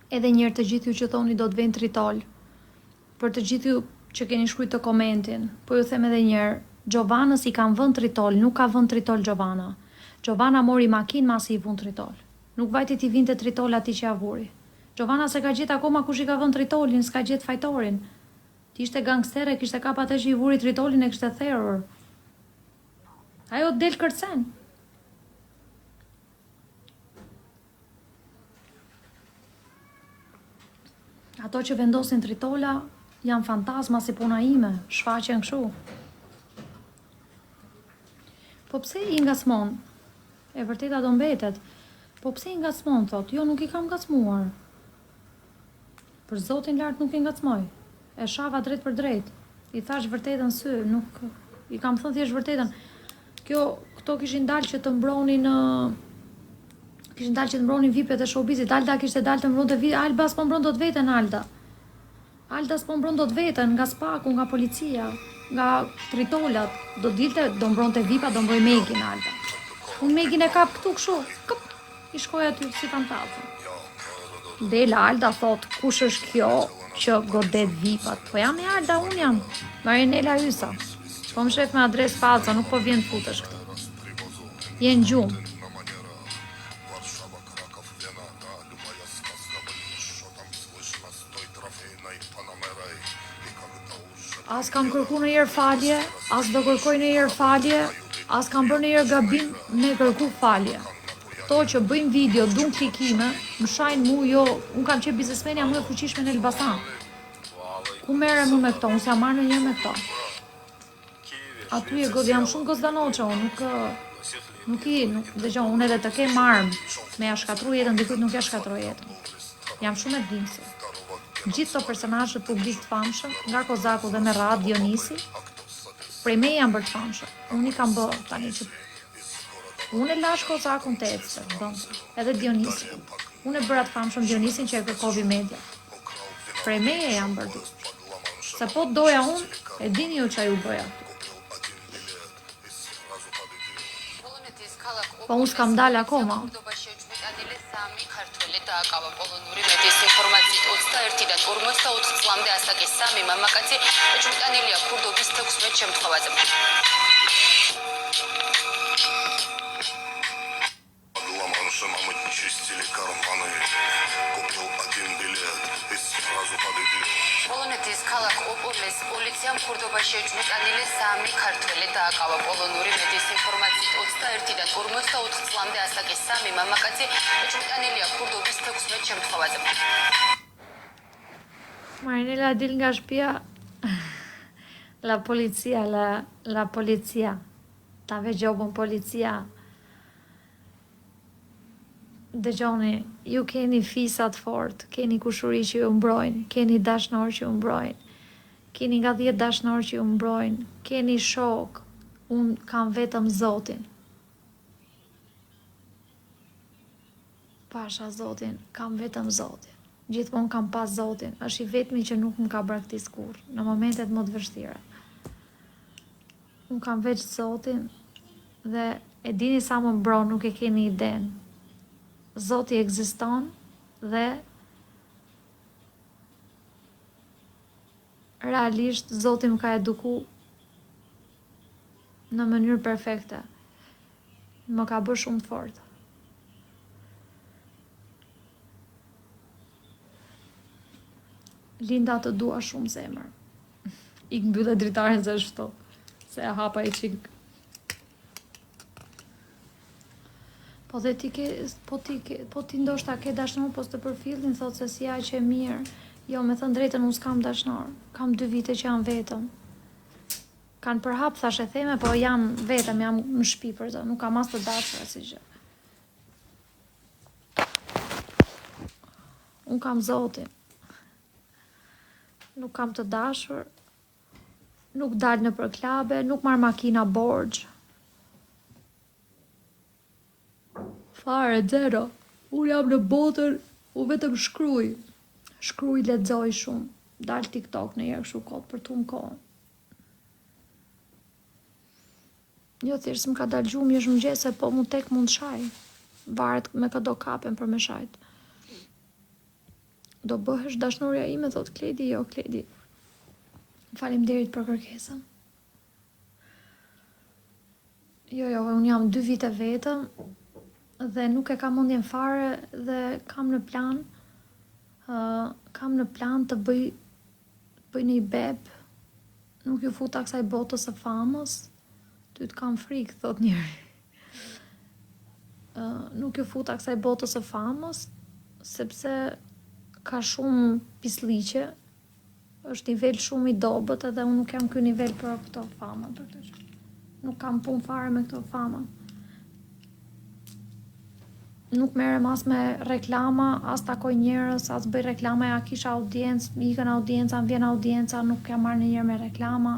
Edhe njërë të gjithë ju që thoni do të vend tritol, për të gjithë ju që keni shkruajtur të komentin, po ju them edhe njërë, Gjovanës i kanë vënd tritol, nuk ka vënd tritol Gjovana. Gjovana mori makinë masi i vënd tritol. Nuk vajti ti vinte tritol ati që avuri. Gjovana se ka gjetë akoma kush i ka vënd tritolin, s'ka gjetë fajtorin. Ti ishte gangstere, kishte kap atë që i vuri tritolin e kishte therrur. Ajo del kërcen. Ato që vendosin tritola janë fantazma si puna ime, shfaqen kështu. Po pse i ngacmon? E vërteta do mbetet. Po pse i ngacmon, thot? Jo, nuk i kam ngacmuar. Për Zotin lart nuk i ngacmoj. E shava drejt për drejt. I thash vërtetën sy, nuk i kam thënë thjesht vërtetën. Këto kishin dalë që të mbronin vipet e showbizit. Alda kishte dalë të mbronte vipet. Alba s'po mbron dot veten Alda. Alda s'po mbron dot veten nga spaku, nga policia, nga tritolat. Do dilte, do mbronte vipa, do mbroj Megin Alda. Unë Megin e kap këtu kështu. I shkoj aty si fantazm. Dela Alda thot, kush është kjo që godet vipat? Po jam e Alda, unë jam. Marinela Hysa. Po më shef me adres falca, nuk po vjen futesh këtu. Jenë gjumë. As kam kërku në jerë falje, as do kërkoj në jerë falje, as kam bërë në jerë gabim me kërku falje. To që bëjmë video, dun klikime, më shajnë mu, jo, unë kam qenë biznesmenja më e fuqishme në Elbasan. Ku merrem mu me këto, unë s'jam marrë në një me këto. Aty jam shumë gozdanoqe, unë dëgjon, unë edhe të kem armë, me ja shkatru jetën, dikujt nuk ja shkatroj jetën. Jam shumë e dimësi. Gjithë të personazhet publik të famshëm, nga Kozaku dhe me Radh Dionisi, prej me janë bërë të famshëm. Unë i kam bërë tani që... Unë e lash Kozakun të ecë, edhe Dionisi. Unë e bëra të famshëm Dionisin që e kërkovi media. Prej me janë bërë të. Se po doja unë, e dini ju që ju bëja. Po unë s'kam dalë akoma. Ակավը Պոլոնուրի մեդիս ինֆորմացիით 21-դან 44 წლამდე ასაკის სამი მამაკაცი ეჭვმიტანილია ქურდობის 16 შემთხვევაზე. პოლონეთის ქალაქ ოპოლეს პოლიციამ ქურდობაში ეჭვმიტანილი სამი ქართველი დააკავა. პოლონური მედის ინფორმაციით 21-დან 44 წლამდე ასაკის სამი მამაკაცი ეჭვმიტანილია ქურდობის 16 შემთხვევაზე. Marinela dil nga shtëpia. La policia. Ta vegjobën policia. Dëgjoni, ju keni fisat fort, keni kushuri që ju mbrojnë, keni dashnor që ju mbrojnë, keni nga 10 dashnor që ju mbrojnë, keni shok, unë kam vetëm Zotin. Pasha Zotin, kam vetëm Zotin. Gjithmonë kam pas Zotin, është i vetmi që nuk më ka braktis kur, në momentet më të vështira. Unë kam veç Zotin dhe e dini sa më mbron, nuk e keni iden. Zoti ekziston dhe realisht Zoti më ka eduku në mënyrë perfekte. Më ka bërë shumë të fortë. Linda të dua shumë zemër. I mbyllë dritaren se shto, se e hapa i qik. Po ti ndoshta ke dashnor, po të përfillin, thot se si aq e mirë. Jo, me thënë drejtën, unë s'kam dashnor. Kam 2 vite që jam vetëm. Kanë përhap, thash e theme, po jam vetëm, jam në shtëpi për të, nuk kam as të dashur si gjë. Unë kam Zotin. Nuk kam të dashur, nuk dal në për klabe, nuk marr makina borxh. Fare, zero. Unë jam në botën, unë vetëm shkruj. Shkruj, lexoj shumë. Dal TikTok në herë kështu kot për tu më kohën. Jo, thjesht më ka dal gjumi është mëngjes se po mu tek mund shaj. Varet me këdo kapen për me shajt. Do bëhesh dashnurja ime, thot Kledi, jo Kledi. Faleminderit për kërkesën. Jo, unë jam 2 vite vetëm dhe nuk e kam mendjen fare dhe kam në plan të bëj një beb. Nuk ju futa kësaj botës së famës. Ty të kam frikë, thot njëri. Nuk ju futa kësaj botës së famës, sepse ka shumë pisliqe, është nivel shumë i dobët edhe unë nuk jam ky nivel për këto famën, për këtë që. Nuk kam punë fare me këto famën. Nuk merrem as me reklama, as takoj njerëz, as bëj reklama, ja kisha audiencë, ikën audienca, vjen audienca, nuk jam marrë ndonjëherë me reklama,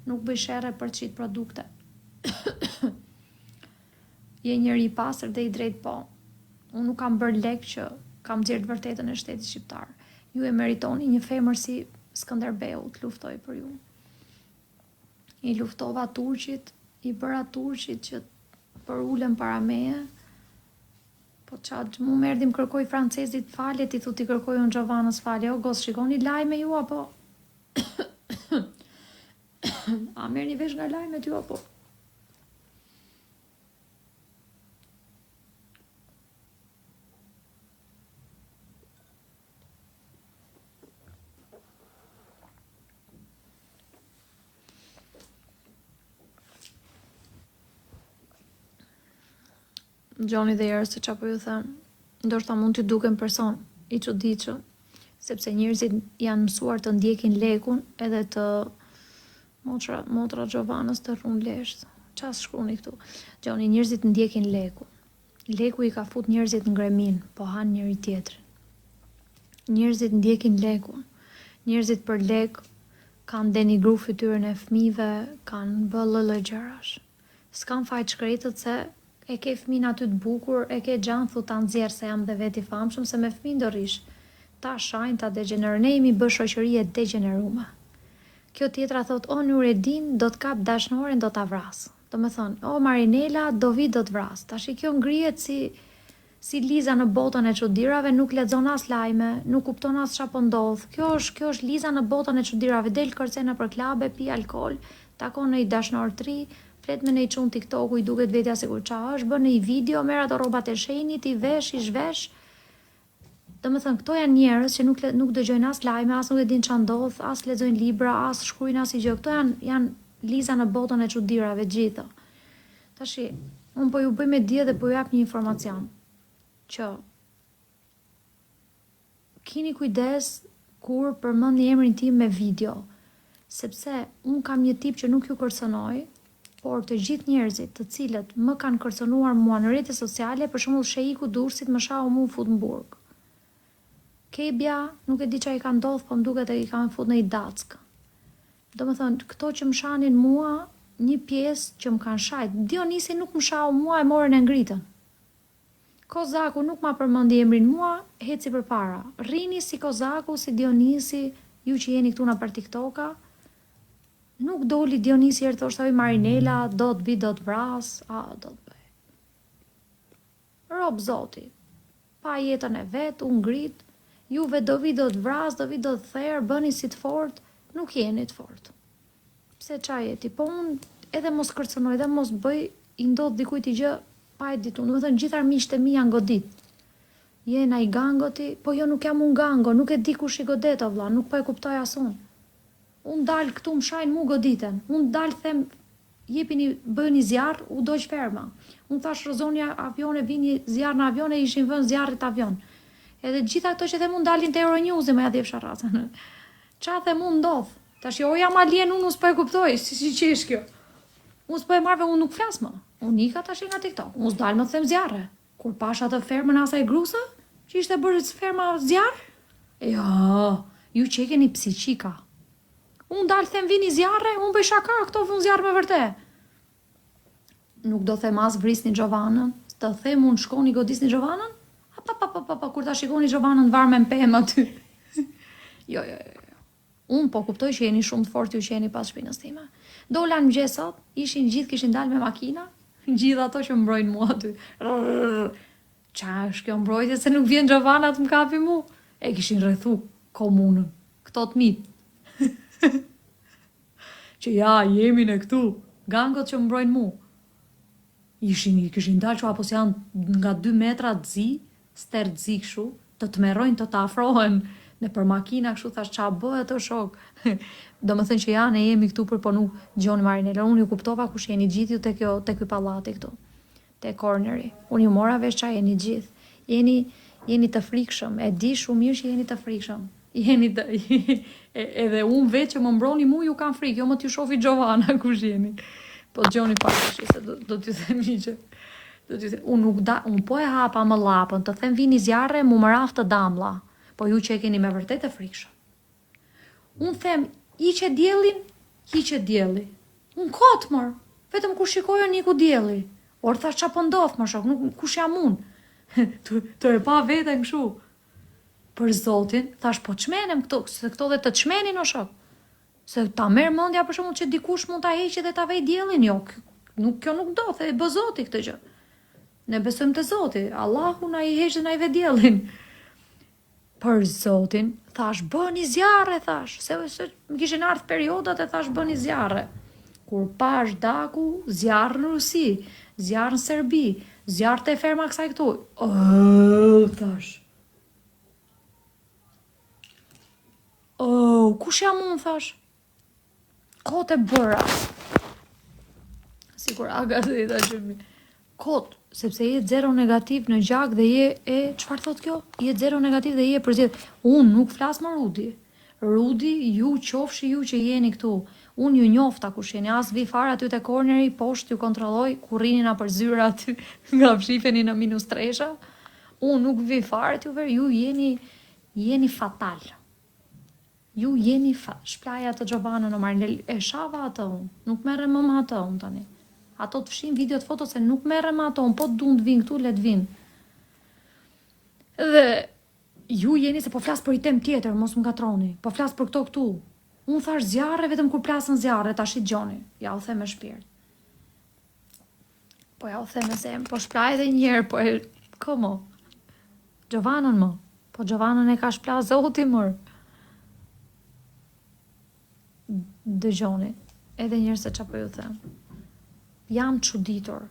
nuk bëj sherre për të çit produkte. Je njëri i pastër dhe i drejtë po. Unë nuk kam bërë lek që kam xhirë vërtetën e shtetit shqiptar. Ju e meritoni një femër si Skënderbeu të luftoj për ju. I luftova turqit, i bëra turqit që për ulën para meje. Po qatë, mu merdim kërkoj francezit falje, ti thu ti kërkoj unë Gjovanës falje. O gos, shikoni lajme ju apo? A merr një vesh nga lajmet ju apo? Gjoni dhe Jerës, se qa po ju thënë, ndoshta mund të duken person i çuditshëm, sepse njerëzit janë mësuar të ndjekin lekun edhe të motra Gjovanës të rrun lesht. Ças shkruni këtu? Gjoni, njerëzit ndjekin lekun. Leku i ka fut njerëzit në gremin, po han njëri tjetrin. Njerëzit ndjekin lekun. Njerëzit për lek kanë denigru fytyrën e fëmijëve, kanë bë lloj gjërash. S'kan fajt shkretët se e ke fëmin aty të bukur, e ke gjanë, thu ta nxjerr se jam dhe veti famshëm, se me fëmin do rish. Ta shajnë, ta degenerojnë, ne jemi bë shoqëri e degenerume. Kjo tjetra thot, o Nureddin, do të kap dashnoren, do ta vras. Do me thonë, o Marinela, do vi, do të vras. Tash kjo ngrihet si Liza në botën e çuditërave, nuk lexon as lajme, nuk kupton as çfarë ndodh. Kjo është Liza në botën e çuditërave, del kërcena për klabe, pi alkool, takon në i dashnor 3, flet me nej çun TikToku, i duket vetja sikur qa është, bën një video, merr ato rrobat e shenjit, i vesh, i zhvesh. Domethënë, këto janë njerëz që nuk dëgjojnë as lajme, as nuk e dinë ç'a ndodh, as lexojnë libra, as shkruajnë as i gjë. Këto janë Liza në botën e çuditërave gjitha. Tashi, unë po ju bëj me dije dhe po ju jap një informacion që keni kujdes kur përmendni emrin tim me video, sepse unë kam një tip që nuk ju kërcënoj, por të gjithë njerëzit të cilët më kanë kërcënuar mua në rrjetet sociale, për shembull Sheiku Durrësit më shau mua fut në burg. Kebja, nuk e di çfarë i ka ndodhur, po më duket e i kanë fut në i dack. Domethënë, këto që më shanin mua, një pjesë që më kanë shajt, Dionisi nuk më shau mua, e morën e ngritën. Kozaku nuk ma përmendi emrin mua, heci përpara. Rrini si Kozaku, si Dionisi, ju që jeni këtu na për TikToka. Nuk doli Dionisi herë thoshte Marinela, do të vi, do të vras, do të bëj. Rob zoti, pa jetën e vet, u ngrit, juve do vi, do të vras, do vi, do të therr, bëni si të fort, nuk jeni të fort. Pse qa jeti? Po unë edhe mos kërcënoj, edhe mos bëj, i ndodh dikujt i gjë, pa e ditu. Do të thënë gjithar miqtë e mi janë godit. Jena i gangoti, po jo nuk jam unë gango, nuk e di kush i godet o vlla, nuk po e kuptoj as unë. Unë dalë këtu më shajnë mu goditen. Unë dalë them, jepini bëni zjarr, u dojq ferma. Unë thash rëzonja avione, vini zjarr në avion e ishin vën zjarrit avion. Edhe gjitha këto që them unë dalin të Euronews me ja dhjef sharracën. Qa them unë ndodh? Tash jo jam alien, unë s'po e kuptoj, si që ish kjo. Unë s'po e marrë, unë nuk flas më. Unë ika tash nga TikTok. Unë s'dalë më të them zjarre. Kur pasha të fermën asaj grusa, që ishte bërë ferma zjarr? Jo, ju që keni psiqika. Unë dalë them vini zjarre, unë bëj shaka, këto vun zjarre me vërtet. Nuk do them as vrisni Gjovanën, të them unë shkoni godisni Gjovanën? Kur ta shikoni Gjovanën varë me m'pem aty. Jo. Unë po kuptoj që jeni shumë të fort ju që jeni pas shpinës time. Dola në mëgjes sot, ishin gjithë kishin dalë me makina, gjithë ato që mbrojnë mua aty. Qa është kjo mbrojtje se nuk vjen Gjovana të më kapi mu? E kishin rrethu komunën. Këto të mitë. Që ja, jemi në këtu. Gangot që mbrojnë mu. Kishin dalë që apo si janë nga 2 metra të zi, ster të zi këshu, të merrojnë të afrohen në për makina kështu, thash qa bëhet të shok. Do më thënë që ja, ne jemi këtu për po nuk gjoni Marinela. Unë ju kuptova kush jeni gjithë ju të ky pallati këtu, te corneri. Unë ju mora vesh qa jeni gjithë. Jeni të frikshëm, e di shumë mirë që jeni të frikshëm. Edhe unë vetë që më mbroni mu ju kam frikë, jo më t'ju shofi Giovanna kush jeni. Po gjoni pashë, se do t'ju themi që... Unë po e hapa më lapën, të them vini zjarre, mu më raftë të damla, po ju që e keni me vërtet e frikshëm. Unë them, i që djelin, Unë kotë mërë, vetëm ku shikojo një ku djeli. Orë thash qa pëndodhë më shok, nuk kush jam unë. Të e pa vete në këshu. Për Zotin, thash po qmenem këto, se këto dhe të qmenin o shok. Se ta merë mëndja për shumë që dikush mund ta heqi dhe ta vej djelin, jo, kjo nuk do, the bë Zoti këtë gjë. Ne besojmë të Zoti, Allahu na i heqë dhe na i vedjelin. Për Zotin, thash, bëni zjarre, thash, se më kishin ardhë periodat e thash, bëni zjarre. Kur pash daku, zjarë në Rusi, zjarë në Serbi, zjarë të ferma kësaj këtu. Thash. Kush jam unë, thash? Kote bëra. Sikur aga të i thash mi. Kote. Sepse je zero negativ në gjak dhe je çfarë thot kjo? Je zero negativ dhe je përzgjedh. Unë nuk flas më Rudi. Rudi, ju qofshi ju që jeni këtu. Unë ju njofta kush jeni. As vi fare aty te corneri, poshtë ju kontrolloj, ku rrini na për zyra aty nga fshifeni në -3. Unë nuk vi fare aty ver, ju jeni fatal. Ju jeni shplaja të Giovanna në Marinel. E shava atë unë. Nuk merrem më me atë unë tani. Ato të fshin videot, foto, se nuk merrem ato, po të dun të vinë këtu, le të vinë. Dhe ju jeni se po flas për i tem tjetër, mos më gatroni. Po flas për këto këtu. Unë thash zjarre vetëm kur plasën zjarre, tash i gjoni. Ja u them me shpirt. Po ja u them me zemë, po shplaj edhe njerë, po e... Komo? Giovannën më. Po Giovannën e ka shpla Zoti mër. Dëgjoni. Edhe njerë se qa po ju them. Jam çuditur,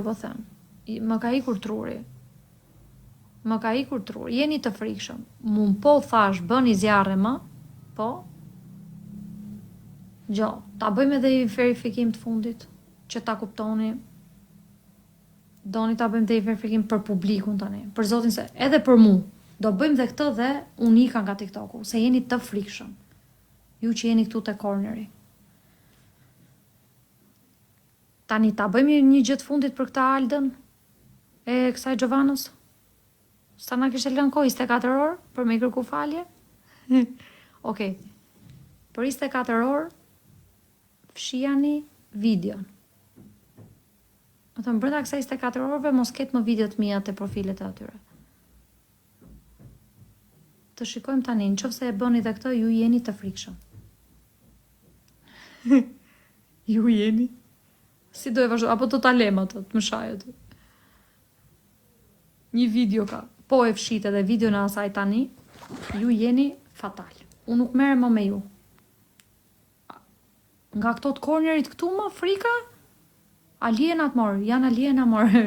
po them. Më ka ikur truri. Jeni të frikshëm. Mun po thash, bëni zjarre më, po? Gjo, ta bëjmë edhe i verifikim të fundit, që ta kuptoni. Doni ta bëjmë edhe i verifikim për publikun tani. Për Zotin se, edhe për mu, do bëjmë dhe këtë dhe unë ika nga TikToku, se jeni të frikshëm. Ju që jeni këtu te corneri. Tani, ta bëjmë një gjë të fundit për këta Aldën e kësaj Giovannës? Sa na kishte lënë kohë 24 orë për me i kërku falje? Okej. Për 24 orë fshihani videon. Do të brenda kësaj 24 orëve mos ketë më videot mia te profilet e atyre. Të shikojmë tani, nëse e bëni dhe këtë, ju jeni të frikshëm. Ju jeni? Si do e vazhdo, apo do ta lem atë, të më shaj aty. Një video ka, po e fshit edhe video në asaj tani, ju jeni fatal. Unë nuk merrem më me ju. Nga këto të cornerit këtu më frika, alienat morë, janë aliena morë.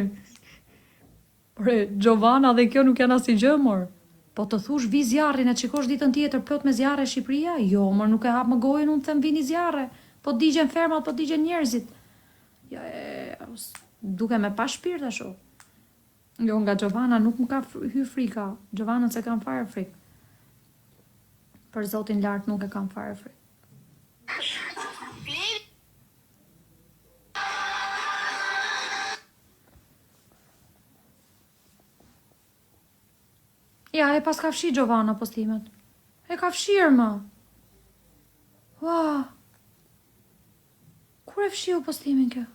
Por Giovanna dhe kjo nuk janë asnjë gjë morë. Po të thush vi zjarrin e çikosh ditën tjetër plot me zjarre Shqipëria? Jo, më nuk e hap më gojën, unë them vini zjarre. Po digjen fermat, po digjen njerëzit. Ja, duke me pa shpirt ashtu. Jo, nga Giovanna nuk më ka hy frika. Giovanna se kam fare frikë. Për Zotin lart nuk e kam fare frikë. Ja, e pas ka fshi Giovanna postimet. E ka fshirë më. Ua. Kur e fshiu postimin kjo?